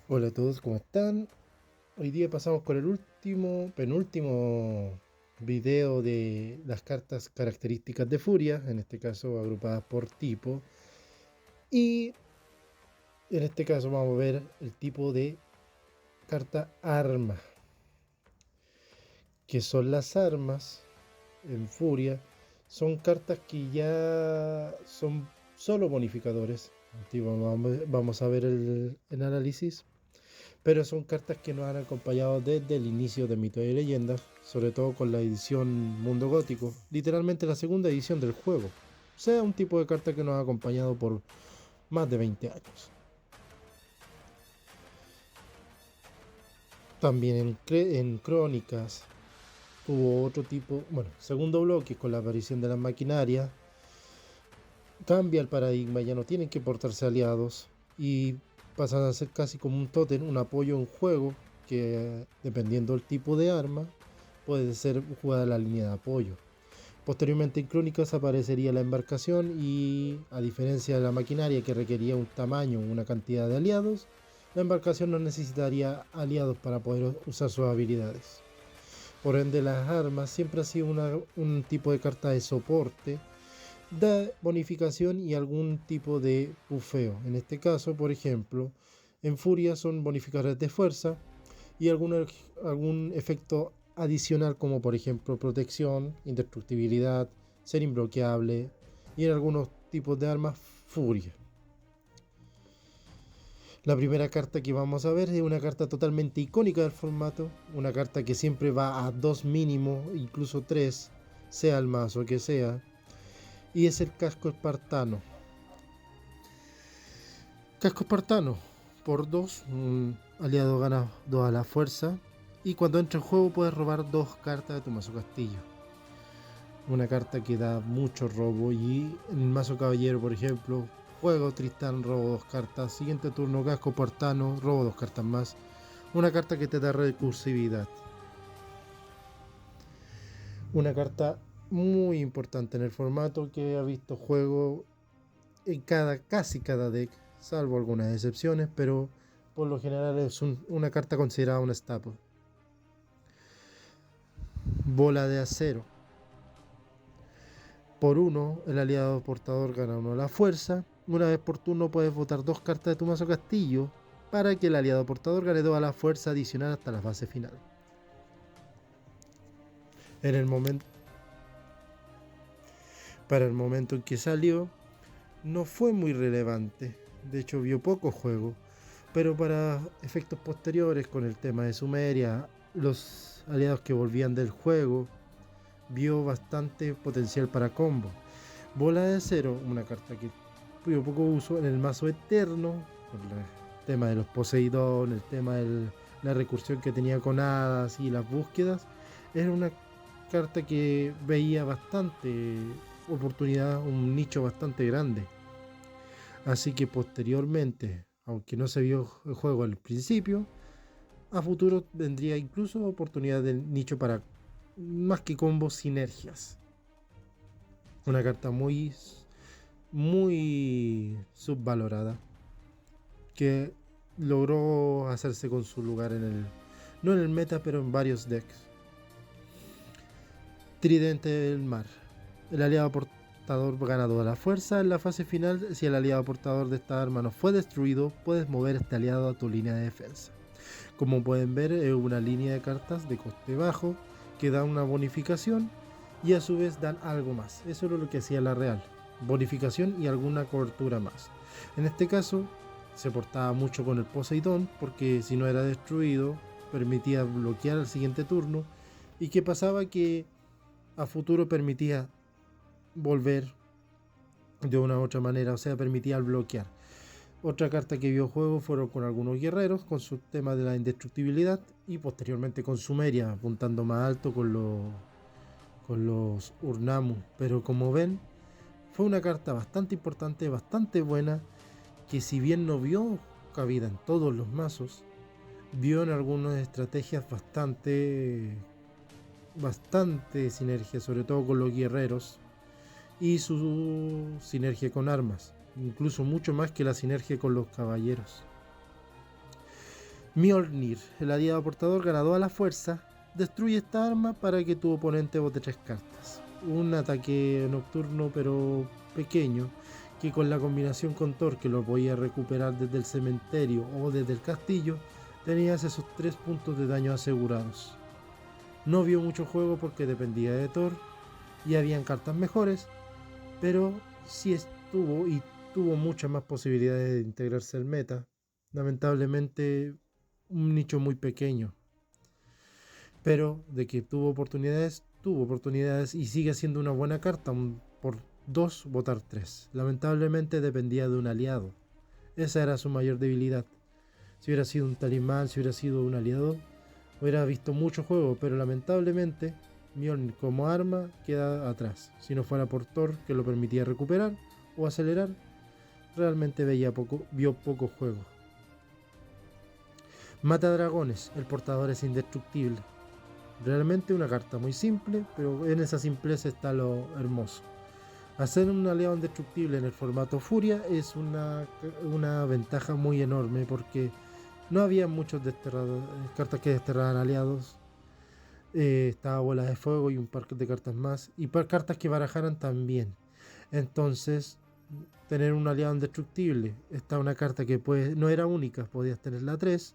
Hola a todos, ¿cómo están? Hoy día pasamos con el penúltimo video de las cartas características de Furia, en este caso agrupadas por tipo. Y en este caso vamos a ver el tipo de carta arma, que son las armas en Furia. Son cartas que ya son solo bonificadores. Vamos a ver el análisis. Pero son cartas que nos han acompañado desde el inicio de Mito y Leyendas, sobre todo con la edición Mundo Gótico, literalmente la segunda edición del juego. O sea, un tipo de carta que nos ha acompañado por más de 20 años. También en Crónicas hubo otro tipo, bueno, segundo bloque con la aparición de las maquinarias. Cambia el paradigma, ya no tienen que portarse aliados y pasan a ser casi como un tótem, un apoyo en juego que dependiendo del tipo de arma puede ser jugada la línea de apoyo. Posteriormente en Crónicas aparecería la embarcación y a diferencia de la maquinaria que requería un tamaño, una cantidad de aliados, la embarcación no necesitaría aliados para poder usar sus habilidades. Por ende las armas siempre ha sido un tipo de carta de soporte, de bonificación y algún tipo de bufeo. En este caso, por ejemplo, en Furia son bonificadores de fuerza y algún efecto adicional como por ejemplo protección, indestructibilidad, ser imbloqueable y en algunos tipos de armas furia. La primera carta que vamos a ver es una carta totalmente icónica del formato, una carta que siempre va a 2 mínimo, incluso 3, sea el mazo que sea, y es el casco espartano. Casco espartano, por 2, un aliado gana 2 a la fuerza, y cuando entra en juego puedes robar 2 cartas de tu mazo castillo. Una carta que da mucho robo y en el mazo caballero, por ejemplo, juego Tristán, robo 2 cartas, siguiente turno casco espartano, robo 2 cartas más. Una carta que te da recursividad. Una carta muy importante en el formato que ha visto juego en casi cada deck, salvo algunas excepciones, pero por lo general es una carta considerada un staple. Bola de acero. Por uno, el aliado portador gana 1 a la fuerza. Una vez por turno puedes votar 2 cartas de tu mazo castillo para que el aliado portador gane 2 a la fuerza adicional hasta la fase final. En el momento, para el momento en que salió, no fue muy relevante. De hecho, vio poco juego. Pero para efectos posteriores, con el tema de Sumeria, los aliados que volvían del juego, vio bastante potencial para combo. Bola de acero, una carta que tuvo poco uso en el mazo eterno, por el tema de los Poseidón, el tema de la recursión que tenía con hadas y las búsquedas. Era una carta que veía bastante oportunidad, un nicho bastante grande. Así que posteriormente, aunque no se vio el juego al principio, a futuro tendría incluso oportunidad de nicho para más que combos, sinergias. Una carta muy subvalorada que logró hacerse con su lugar no en el meta, pero en varios decks. Tridente del mar. El aliado portador gana toda la fuerza. En la fase final, si el aliado portador de esta arma no fue destruido, puedes mover este aliado a tu línea de defensa. Como pueden ver, es una línea de cartas de coste bajo que da una bonificación y a su vez dan algo más. Eso era lo que hacía la Real. Bonificación y alguna cobertura más. En este caso, se portaba mucho con el Poseidón porque si no era destruido, permitía bloquear al siguiente turno. ¿Y qué pasaba? Que a futuro permitía volver de una u otra manera, o sea, permitía bloquear. Otra carta que vio juego fueron con algunos guerreros, con su tema de la indestructibilidad y posteriormente con Sumeria, apuntando más alto con los Urnamu. Pero como ven, fue una carta bastante importante, bastante buena, que si bien no vio cabida en todos los mazos, vio en algunas estrategias bastante sinergia, sobre todo con los guerreros y su sinergia con armas, incluso mucho más que la sinergia con los caballeros. Mjolnir, el aliado portador ganador a la fuerza, destruye esta arma para que tu oponente bote 3 cartas. Un ataque nocturno pero pequeño, que con la combinación con Thor, que lo podía recuperar desde el cementerio o desde el castillo, tenías esos 3 puntos de daño asegurados. No vio mucho juego porque dependía de Thor y habían cartas mejores, pero sí estuvo y tuvo muchas más posibilidades de integrarse al meta. Lamentablemente un nicho muy pequeño, pero de que tuvo oportunidades y sigue siendo una buena carta, por 2 votar 3. Lamentablemente dependía de un aliado, esa era su mayor debilidad. Si hubiera sido un talismán, si hubiera sido un aliado, hubiera visto mucho juego, pero lamentablemente Mjolnir como arma queda atrás. Si no fuera por Thor, que lo permitía recuperar o acelerar, realmente vio poco juego. Mata dragones, el portador es indestructible. Realmente una carta muy simple, pero en esa simpleza está lo hermoso. Hacer un aliado indestructible en el formato Furia es una ventaja muy enorme porque no había muchos cartas que desterraran aliados. Estaba Bola de Fuego y un par de cartas más. Y cartas que barajaran también. Entonces, tener un aliado indestructible. Está una carta que no era única, podías tener la 3.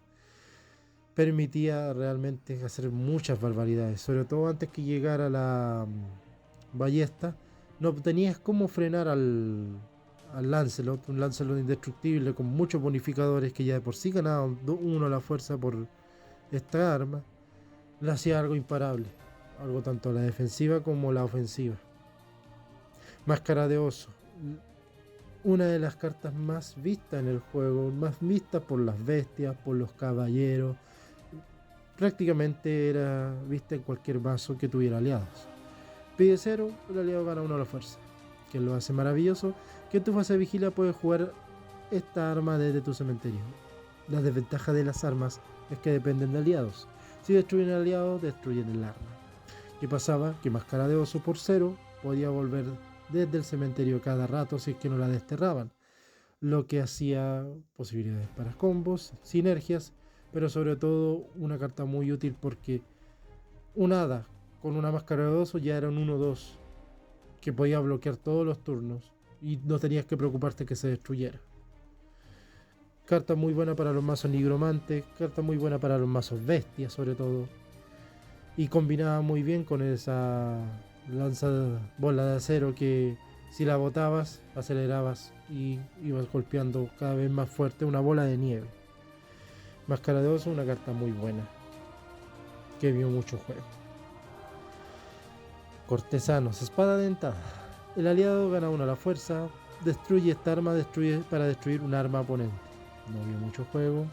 Permitía realmente hacer muchas barbaridades. Sobre todo antes que llegara la ballesta. No tenías cómo frenar al Lancelot. Un Lancelot indestructible con muchos bonificadores que ya de por sí ganaban 1 a la fuerza por esta arma. Le hacía algo imparable, algo tanto a la defensiva como la ofensiva. Máscara de oso, una de las cartas más vistas en el juego, más vistas por las bestias, por los caballeros. Prácticamente era vista en cualquier mazo que tuviera aliados. Pide 0, el aliado gana 1 a la fuerza, que lo hace maravilloso. Que en tu fase de vigilia puedes jugar esta arma desde tu cementerio. La desventaja de las armas es que dependen de aliados. Si destruyen al aliado, destruyen el arma. ¿Qué pasaba? Que Máscara de Oso por 0 podía volver desde el cementerio cada rato si es que no la desterraban. Lo que hacía posibilidades para combos, sinergias, pero sobre todo una carta muy útil porque un hada con una Máscara de Oso ya era un 1-2 que podía bloquear todos los turnos y no tenías que preocuparte que se destruyera. Carta muy buena para los mazos nigromantes, carta muy buena para los mazos bestias sobre todo. Y combinaba muy bien con esa lanza bola de acero que si la botabas, acelerabas y ibas golpeando cada vez más fuerte, una bola de nieve. Máscara de Oso, una carta muy buena, que vio mucho juego. Cortesanos, espada dentada. El aliado gana 1 a la fuerza, destruye esta arma, para destruir un arma oponente. No vio mucho juego,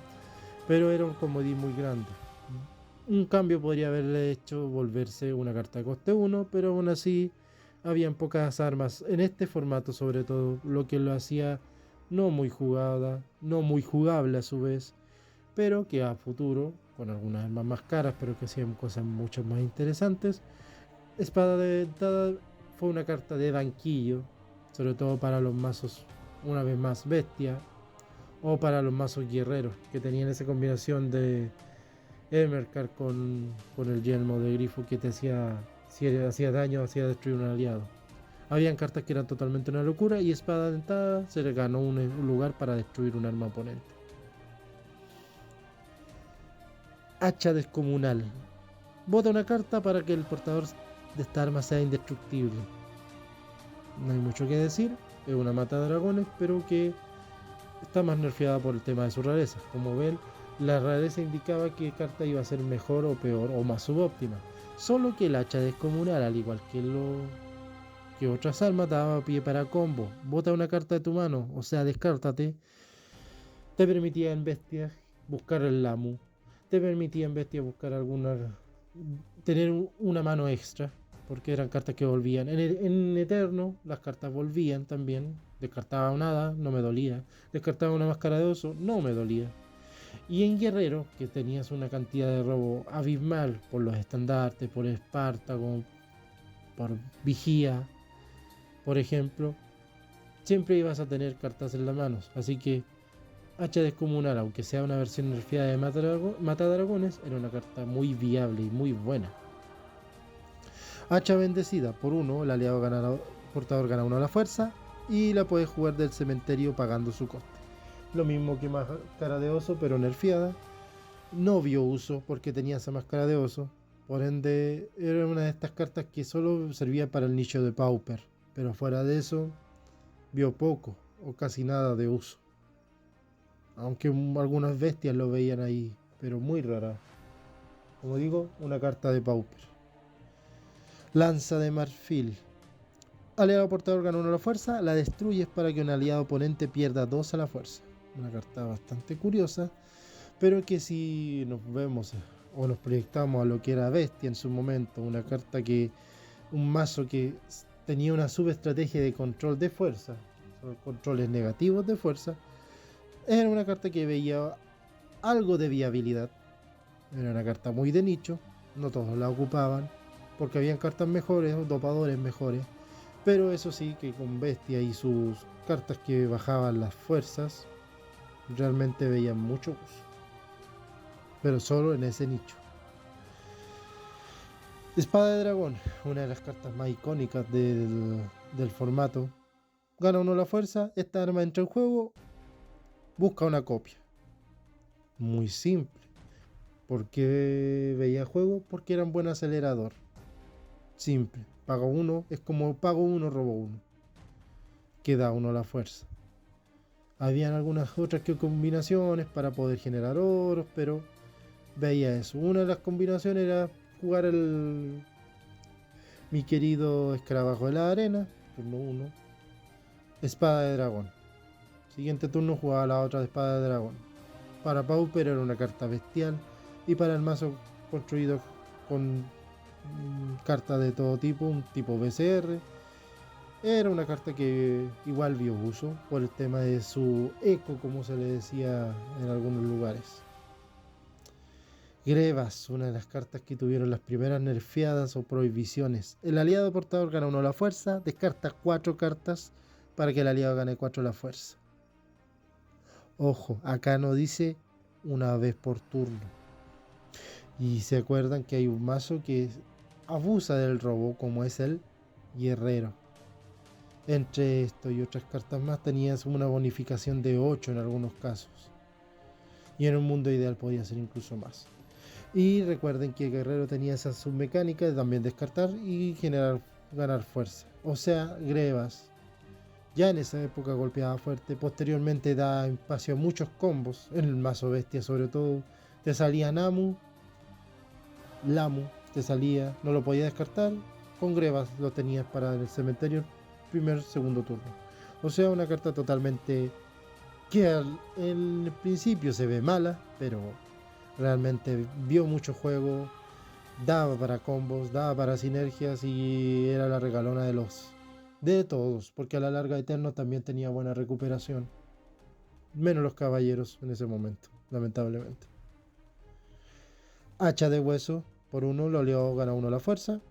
pero era un comodín muy grande. Un cambio podría haberle hecho volverse una carta de coste 1, pero aún así habían pocas armas en este formato, sobre todo, lo que lo hacía no muy jugada, no muy jugable a su vez, pero que a futuro, con algunas armas más caras, pero que hacían cosas mucho más interesantes. Espada de dentada fue una carta de banquillo, sobre todo para los mazos, una vez más, bestia, o para los mazos guerreros, que tenían esa combinación de Emerkar con el yelmo de grifo que te hacía, si hacía daño, hacía destruir un aliado. Habían cartas que eran totalmente una locura y espada dentada se le ganó un lugar para destruir un arma oponente. Hacha descomunal. Bota una carta para que el portador de esta arma sea indestructible. No hay mucho que decir, es una mata de dragones, pero que está más nerfeada por el tema de su rareza. Como ven, la rareza indicaba que carta iba a ser mejor o peor o más subóptima. Solo que el hacha descomunal, al igual que otras armas, daba pie para combo. Bota una carta de tu mano, o sea, descártate. Te permitía en bestia buscar el Lamu. Te permitía en bestia buscar tener una mano extra, porque eran cartas que volvían. En Eterno las cartas volvían también. Descartaba un hada, no me dolía. Descartaba una Máscara de Oso, no me dolía. Y en Guerrero, que tenías una cantidad de robo abismal por los estandartes, por Espartaco, por Vigía, por ejemplo, siempre ibas a tener cartas en las manos. Así que Hacha descomunal, aunque sea una versión nerfeada de Matadragones, era una carta muy viable y muy buena. Hacha bendecida, por 1, el aliado portador gana 1 a la fuerza y la puedes jugar del cementerio pagando su coste. Lo mismo que Máscara de Oso, pero nerfeada. No vio uso porque tenía esa Máscara de Oso. Por ende, era una de estas cartas que solo servía para el nicho de Pauper. Pero fuera de eso, vio poco o casi nada de uso. Aunque algunas bestias lo veían ahí, pero muy rara. Como digo, una carta de Pauper. Lanza de marfil. Aliado portador gana 1 a la fuerza, la destruyes para que un aliado oponente pierda 2 a la fuerza. Una carta bastante curiosa, pero que si nos vemos o nos proyectamos a lo que era Bestia en su momento, una carta que, un mazo que tenía una subestrategia de control de fuerza, controles negativos de fuerza, era una carta que veía algo de viabilidad. Era una carta muy de nicho, no todos la ocupaban, porque habían cartas mejores, dopadores mejores. Pero eso sí, que con Bestia y sus cartas que bajaban las fuerzas, realmente veían mucho uso. Pero solo en ese nicho. Espada de Dragón, una de las cartas más icónicas del formato. Gana 1 la fuerza, esta arma entra en juego, busca una copia. Muy simple. ¿Por qué veía juego? Porque era un buen acelerador. Simple. Pago 1, es como pago 1, robo 1. Queda 1 la fuerza. Habían algunas otras combinaciones para poder generar oros, pero veía eso. Una de las combinaciones era jugar mi querido escarabajo de la arena, turno 1, espada de dragón. Siguiente turno jugaba la otra espada de dragón. Para Pauper era una carta bestial y para el mazo construido con cartas de todo tipo, un tipo BCR, era una carta que igual vio uso por el tema de su eco, como se le decía en algunos lugares. Grevas, una de las cartas que tuvieron las primeras nerfeadas o prohibiciones. El aliado portador gana 1 la fuerza, descarta 4 cartas para que el aliado gane 4 la fuerza. Ojo, acá no dice una vez por turno. Y se acuerdan que hay un mazo que abusa del robo, como es el guerrero. Entre esto y otras cartas más tenías una bonificación de 8 en algunos casos. Y en un mundo ideal podía ser incluso más. Y recuerden que el guerrero tenía esa submecánica de también descartar y ganar fuerza. O sea, Grevas. Ya en esa época golpeaba fuerte. Posteriormente da espacio a muchos combos. En el mazo bestia sobre todo. Te salía Namu. Lamu. Te salía. No lo podía descartar. Con Grevas lo tenías para el cementerio. Primer, segundo turno. O sea, una carta totalmente que en el principio se ve mala, pero realmente vio mucho juego, daba para combos, daba para sinergias y era la regalona de todos, porque a la larga Eterno también tenía buena recuperación, menos los caballeros en ese momento, lamentablemente. Hacha de hueso, por 1, lo aliado gana 1 la fuerza.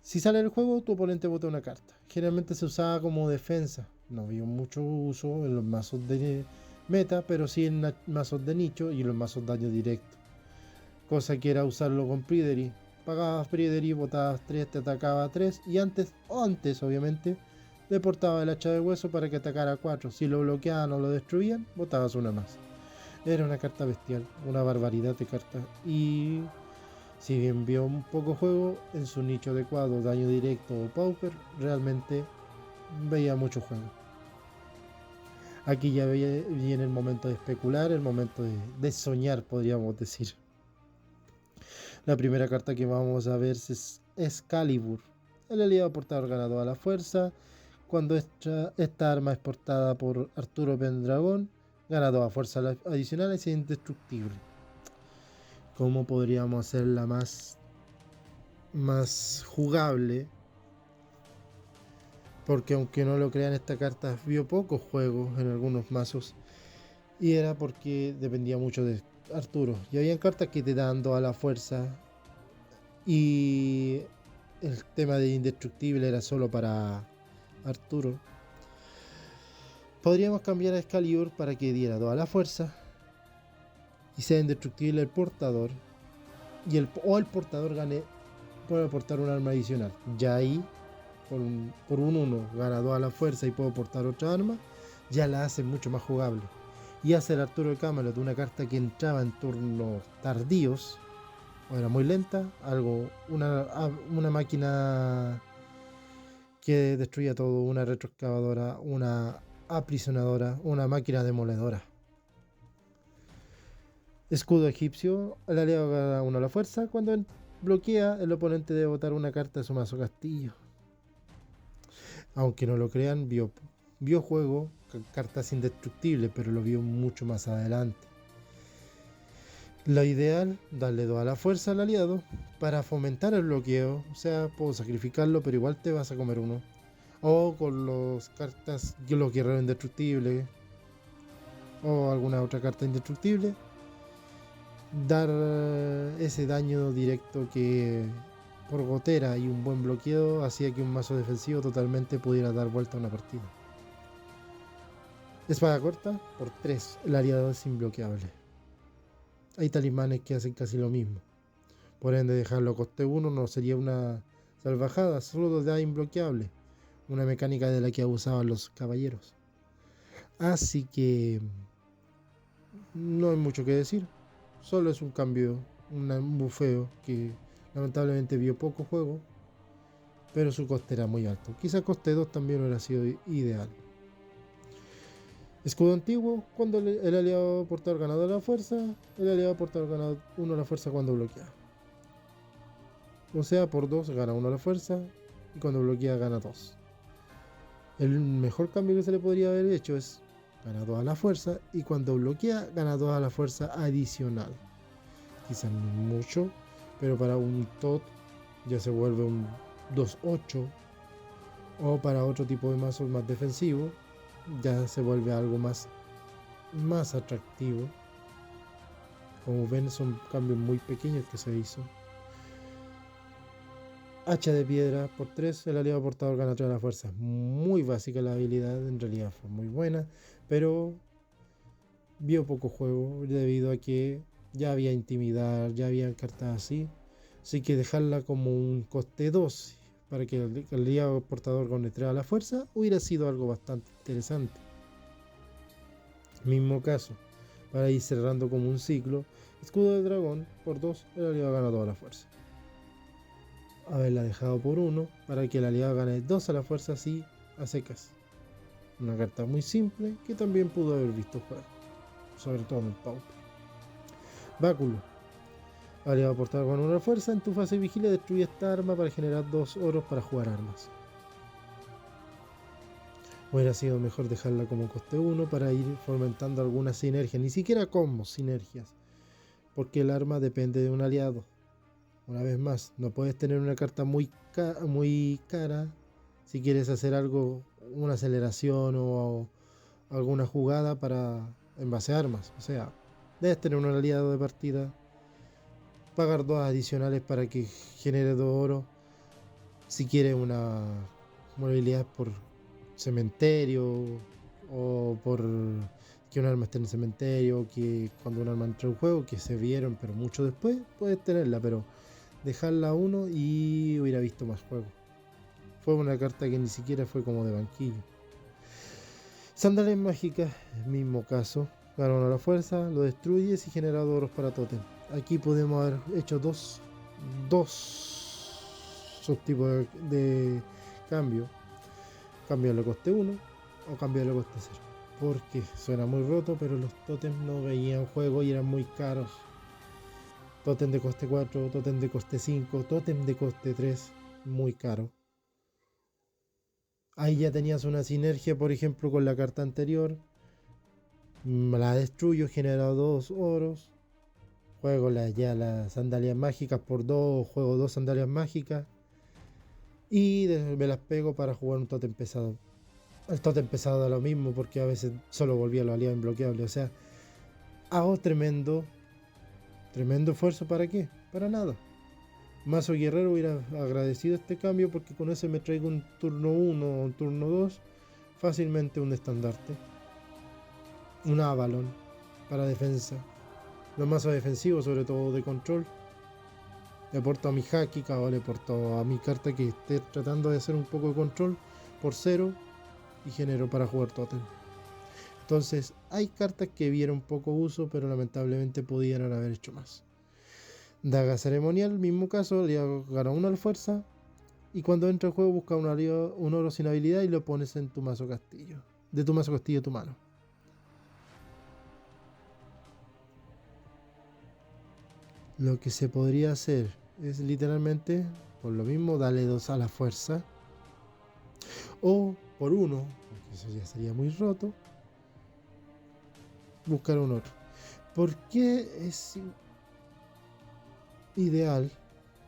Si sale del juego, tu oponente bota una carta. Generalmente se usaba como defensa. No vio mucho uso en los mazos de meta, pero sí en mazos de nicho y en los mazos daño directo. Cosa que era usarlo con Pryderi. Pagabas Pryderi, botabas 3, te atacaba 3 y antes obviamente, le portaba el hacha de hueso para que atacara 4. Si lo bloqueaban o lo destruían, botabas una más. Era una carta bestial, una barbaridad de cartas. Y si bien vio un poco juego, en su nicho adecuado, daño directo o pauper, realmente veía mucho juego. Aquí ya viene el momento de especular, el momento de soñar, podríamos decir. La primera carta que vamos a ver es Excalibur. El aliado portador ganado a la fuerza. Cuando esta arma es portada por Arturo Pendragón, ganado a fuerza adicionales e indestructible. ¿Cómo podríamos hacerla más jugable? Porque aunque no lo crean, esta carta vio pocos juegos en algunos mazos. Y era porque dependía mucho de Arturo. Y había cartas que te daban 2 a la fuerza. Y el tema de indestructible era solo para Arturo. Podríamos cambiar a Excalibur para que diera toda la fuerza y sea indestructible el portador. O el portador gane por aportar un arma adicional. Ya ahí, por un 1, gana toda la fuerza y puedo aportar otra arma. Ya la hace mucho más jugable. Y hacer Arturo de Camelot, una carta que entraba en turnos tardíos, o era muy lenta, una máquina que destruía todo, una retroexcavadora, una aprisionadora, una máquina demoledora. Escudo egipcio, el aliado gana 1 a la fuerza. Cuando bloquea, el oponente debe botar una carta de su mazo castillo. Aunque no lo crean, vio juego, cartas indestructibles, pero lo vio mucho más adelante. Lo ideal, darle toda la fuerza al aliado para fomentar el bloqueo. O sea, puedo sacrificarlo, pero igual te vas a comer uno. O con las cartas, los guerreros indestructibles, o alguna otra carta indestructible, dar ese daño directo que por gotera y un buen bloqueo hacía que un mazo defensivo totalmente pudiera dar vuelta a una partida. Espada corta, por 3, el aliado es imbloqueable. Hay talismanes que hacen casi lo mismo. Por ende, dejarlo a coste 1 no sería una salvajada, solo da imbloqueable. Una mecánica de la que abusaban los caballeros. Así que no hay mucho que decir. Solo es un cambio, un bufeo que lamentablemente vio poco juego, pero su coste era muy alto. Quizá coste 2 también hubiera sido ideal. Escudo antiguo, cuando el aliado portador ganador a la fuerza, el aliado portador gana 1 a la fuerza cuando bloquea. O sea, por 2 gana 1 a la fuerza y cuando bloquea gana 2. El mejor cambio que se le podría haber hecho es gana 2 a la fuerza y cuando bloquea gana 2 a la fuerza adicional. Quizás no mucho, pero para un TOT ya se vuelve un 2-8, o para otro tipo de mazos más defensivo ya se vuelve algo más atractivo. Como ven, son cambios muy pequeños que se hizo. Hacha de piedra por 3, el aliado portador gana 3 a la fuerza. Muy básica la habilidad, en realidad fue muy buena, pero vio poco juego debido a que ya había intimidar, ya había cartas así. Así que dejarla como un coste 2 para que el aliado portador gane 3 a la fuerza hubiera sido algo bastante interesante. Mismo caso, para ir cerrando como un ciclo, escudo de dragón por 2, el aliado gana 2 a la fuerza. Haberla dejado por 1 para que el aliado gane 2 a la fuerza así a secas. Una carta muy simple que también pudo haber visto juego, sobre todo en el Pauper. Báculo. Aliado portador con 1 a la fuerza, en tu fase de vigilia destruye esta arma para generar 2 oros para jugar armas. Hubiera sido mejor dejarla como coste 1 para ir fomentando alguna sinergia, ni siquiera combos, sinergias, porque el arma depende de un aliado. Una vez más, no puedes tener una carta muy cara si quieres hacer algo, una aceleración o alguna jugada en base a armas. O sea, debes tener un aliado de partida, pagar 2 adicionales para que genere 2 oro. Si quieres una movilidad por cementerio o por que un arma esté en el cementerio, que cuando un arma entra en juego, que se vieron pero mucho después, puedes tenerla, pero dejarla a 1 y hubiera visto más juego. Fue una carta que ni siquiera fue como de banquillo. Sandalias mágicas, mismo caso. Gana 1 a la fuerza, lo destruyes y genera 2 oros para totem. Aquí podemos haber hecho dos subtipos de cambio. Cambiarlo a coste 1 o cambiarlo a coste 0. Porque suena muy roto, pero los totems no veían juego y eran muy caros. Totem de coste 4, totem de coste 5, totem de coste 3, muy caro. Ahí ya tenías una sinergia, por ejemplo, con la carta anterior. La destruyo, genera 2 oros. Juego las sandalias mágicas por 2, juego 2 sandalias mágicas. Y me las pego para jugar un totem pesado. El totem pesado da lo mismo porque a veces solo volvía a los aliados imbloqueables. O sea, hago tremendo esfuerzo. ¿Para qué? Para nada. Mazo Guerrero hubiera agradecido este cambio porque con ese me traigo un turno 1 o un turno 2, fácilmente un estandarte. Un Avalon para defensa. Los mazos defensivos, sobre todo de control. Le porto a mi Hakika o le porto a mi carta que esté tratando de hacer un poco de control por 0 y genero para jugar Totem. Entonces hay cartas que vieron poco uso, pero lamentablemente pudieran haber hecho más. Daga ceremonial, mismo caso, aliado gana 1 a la fuerza. Y cuando entra el juego busca un oro sin habilidad y lo pones en tu mazo castillo. De tu mazo castillo a tu mano. Lo que se podría hacer es literalmente, por lo mismo, darle 2 a la fuerza. O por 1, porque eso ya sería muy roto, buscar un oro. ¿Por qué es ideal?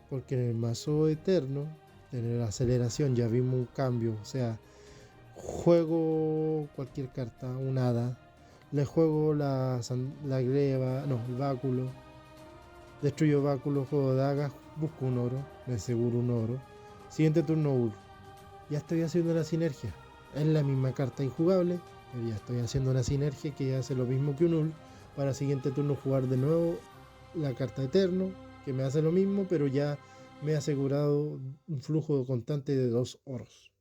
Porque en el mazo eterno, en la aceleración ya vimos un cambio. O sea, juego cualquier carta, un hada, le juego la gleba, no, el báculo, destruyo báculo, juego dagas, busco un oro, me aseguro un oro. Siguiente turno ul. Ya estoy haciendo una sinergia. Es la misma carta injugable, pero ya estoy haciendo una sinergia que hace lo mismo que un ul. Para siguiente turno jugar de nuevo la carta eterno, que me hace lo mismo, pero ya me he asegurado un flujo constante de 2 oros.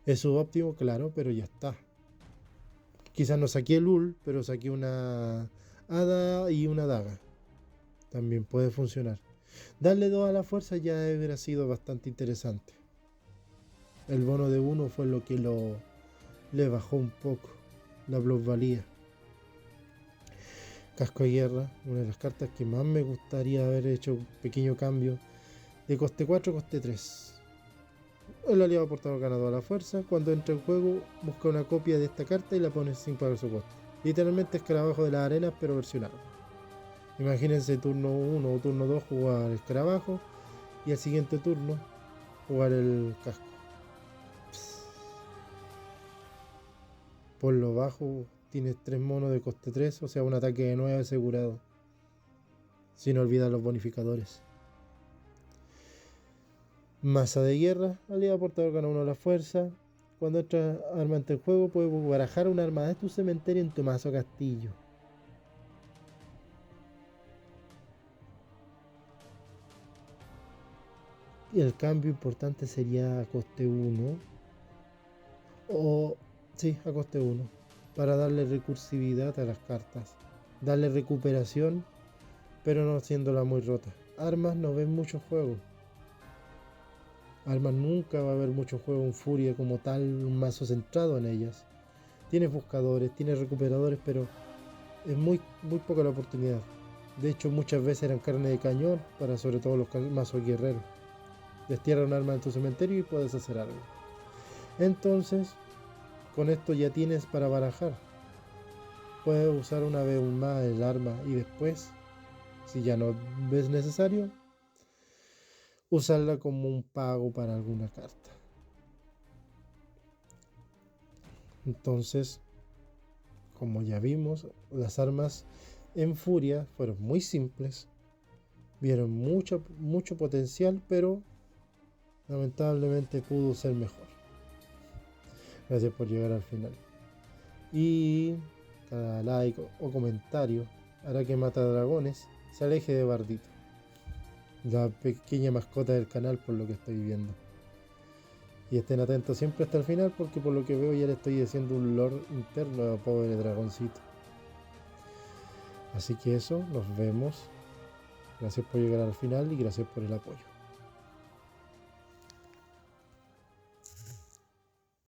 Es subóptimo, claro, pero ya está. Quizás no saqué el ul, pero saqué una hada y una daga. También puede funcionar. Darle 2 a la fuerza ya hubiera sido bastante interesante. El bono de 1 fue lo que le bajó un poco la plusvalía. Casco de guerra, una de las cartas que más me gustaría haber hecho un pequeño cambio. De coste 4 a coste 3. El aliado portador ganador a la fuerza. Cuando entra en juego, busca una copia de esta carta y la pones sin pagar su coste. Literalmente escarabajo de las arenas, pero versionado. Imagínense turno 1 o turno 2 jugar el escarabajo y al siguiente turno jugar el casco. Por lo bajo tienes 3 monos de coste 3, o sea un ataque de 9 asegurado. Sin olvidar los bonificadores. Masa de guerra, aliado portador gana 1 a la fuerza. Cuando entra arma ante el juego, puedes barajar un arma de tu cementerio en tu mazo castillo. Y el cambio importante sería a coste 1. O sí, a coste 1. Para darle recursividad a las cartas. Darle recuperación, pero no haciéndola muy rota. Armas no ven muchos juegos. Armas nunca va a haber mucho juego en Furia como tal, un mazo centrado en ellas. Tiene buscadores, tiene recuperadores, pero es muy poca la oportunidad. De hecho, muchas veces eran carne de cañón para sobre todo los mazos guerreros. Destierra un arma en tu cementerio y puedes hacer algo. Entonces, con esto ya tienes para barajar. Puedes usar una vez más el arma y después, si ya no ves necesario, usarla como un pago para alguna carta. Entonces, como ya vimos, las armas en Furia fueron muy simples, vieron mucho potencial, pero lamentablemente pudo ser mejor. Gracias por llegar al final. Y cada like o comentario hará que Mata Dragones se aleje de Bardito, la pequeña mascota del canal, por lo que estoy viendo. Y estén atentos siempre hasta el final, porque por lo que veo ya le estoy haciendo un lore interno a pobre dragoncito. Así que eso, nos vemos. Gracias por llegar al final y gracias por el apoyo.